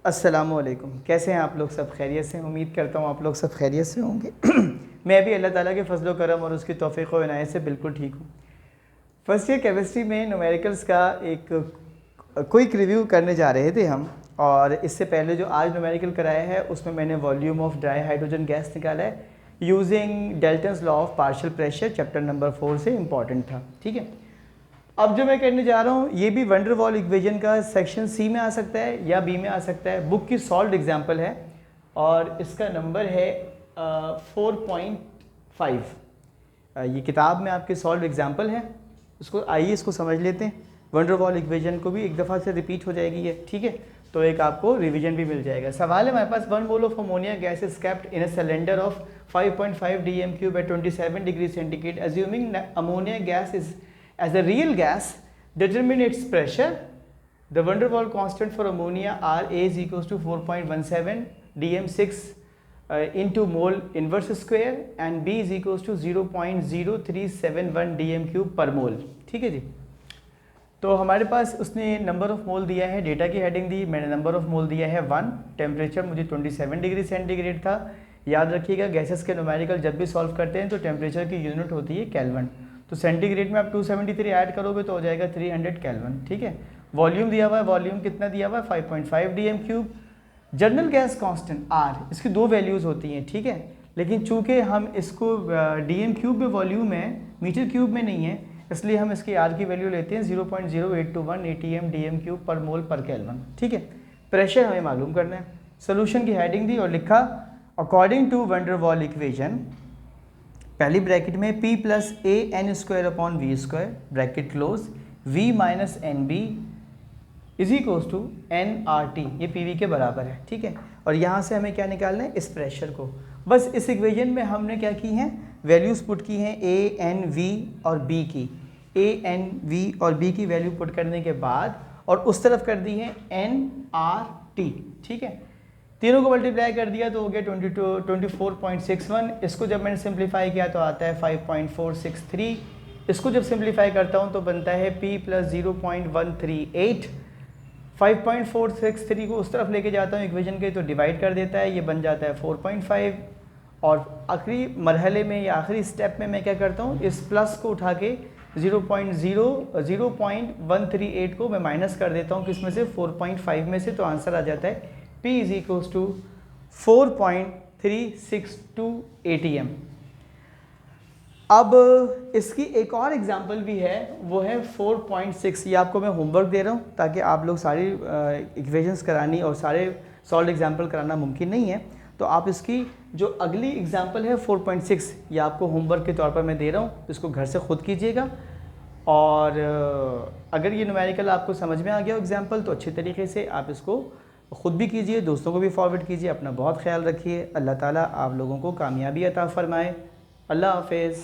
अस्सलामुअलैकुम। कैसे हैं आप लोग? सब खैरियत से? उम्मीद करता हूँ आप लोग सब खैरियत से होंगे। मैं भी अल्लाह ताला के फजल करम और उसकी तौफ़ीक़ व इनायत से बिल्कुल ठीक हूँ। फर्स्ट ईयर केमिस्ट्री में न्यूमेरिकल्स का एक क्विक रिव्यू करने जा रहे थे हम, और इससे पहले जो आज न्यूमेरिकल कराया है उसमें मैंने volume of dry hydrogen gas निकाला है using Dalton's law of partial pressure, chapter number 4 से इम्पॉर्टेंट था। ठीक है, अब जो मैं करने जा रहा हूँ ये भी वंडर वॉल इक्वेशन का सेक्शन सी में आ सकता है या बी में आ सकता है। बुक की सॉल्व एग्जाम्पल है और इसका नंबर है 4.5। ये किताब में आपके सॉल्व एग्जाम्पल है, उसको आइए इसको समझ लेते हैं। वंडर वॉल इक्वेशन को भी एक दफ़ा से रिपीट हो जाएगी ये, ठीक है, तो एक आपको रिवीजन भी मिल जाएगा। सवाल है हमारे पास, 1 mole of ammonia gas is kept in a cylinder of 5.5 dm³ at 27 degree centigrade, assuming ammonia gas is as a real gas, determine its pressure. The van der Waals constant for ammonia R A is equals to 4.17 dm6 into mole inverse square and B is equals to 0.0371 dm³ per mole। ठीक है जी, तो हमारे पास उसने number of mole दिया है, data की heading दी, मैंने number of mole दिया है 1, टेम्परेचर मुझे 27 डिग्री सेंटीग्रेड था। याद रखिएगा गैसेस के न्यूमेरिकल जब भी सॉल्व करते हैं तो टेम्परेचर की यूनिट होती है केल्विन, तो सेंटीग्रेड में आप 273 ऐड करोगे तो हो जाएगा 300 केल्विन। ठीक है, वॉल्यूम दिया हुआ है, वॉल्यूम कितना दिया हुआ है 5.5 dm³। General gas constant R, इसकी दो वैल्यूज़ होती हैं, ठीक है, लेकिन चूंकि हम इसको dm³ में वॉल्यूम है, मीटर क्यूब में नहीं है, इसलिए हम इसकी R की वैल्यू लेते हैं 0.0821 atm dm³ पर मोल पर केल्विन। ठीक है, प्रेशर हमें मालूम करना है। सोल्यूशन की हेडिंग दी और लिखा according to van der Waals equation, पहली ब्रैकेट में P plus a n square upon v square bracket close, V minus n b is equals to n R T, ये पी वी के बराबर है। ठीक है, और यहाँ से हमें क्या निकालना है, इस प्रेशर को। बस इस इक्वेशन में हमने क्या की हैं, वैल्यूज़ पुट की हैं ए एन वी और बी की, ए एन वी और बी की वैल्यू पुट करने के बाद और उस तरफ कर दी है एन आर टी। ठीक है, तीनों को मल्टीप्लाई कर दिया तो हो गया 24.61। इसको जब मैंने सिंप्लीफाई किया तो आता है 5.463। इसको जब सिंप्लीफाई करता हूँ तो बनता है P प्लस 0.138। 5.463 को उस तरफ लेके जाता हूँ इक्वेशन के तो डिवाइड कर देता है, ये बन जाता है 4.5। और आखिरी मरहले में या आखिरी स्टेप में मैं क्या करता हूँ, इस प्लस को उठा के 0.138 को मैं माइनस कर देता हूँ किसमें से, 4.5 में से, तो आंसर आ जाता है P is equals to 4.362 atm। अब इसकी एक और एग्जांपल भी है, वो है 4.6। ये आपको मैं होमवर्क दे रहा हूँ ताकि आप लोग सारी इक्वेशंस करानी और सारे सॉल्व एग्जांपल कराना मुमकिन नहीं है, तो आप इसकी जो अगली एग्जांपल है 4.6, ये आपको होमवर्क के तौर पर मैं दे रहा हूँ, इसको घर से ख़ुद कीजिएगा। और अगर ये न्यूमेरिकल आपको समझ में आ गया हो एग्जाम्पल तो अच्छी तरीके से आप इसको ख़ुद भी कीजिए, दोस्तों को भी फॉरवर्ड कीजिए। अपना बहुत ख्याल रखिए। अल्लाह ताला आप लोगों को कामयाबी अता फ़रमाए। अल्लाह हाफ़िज़।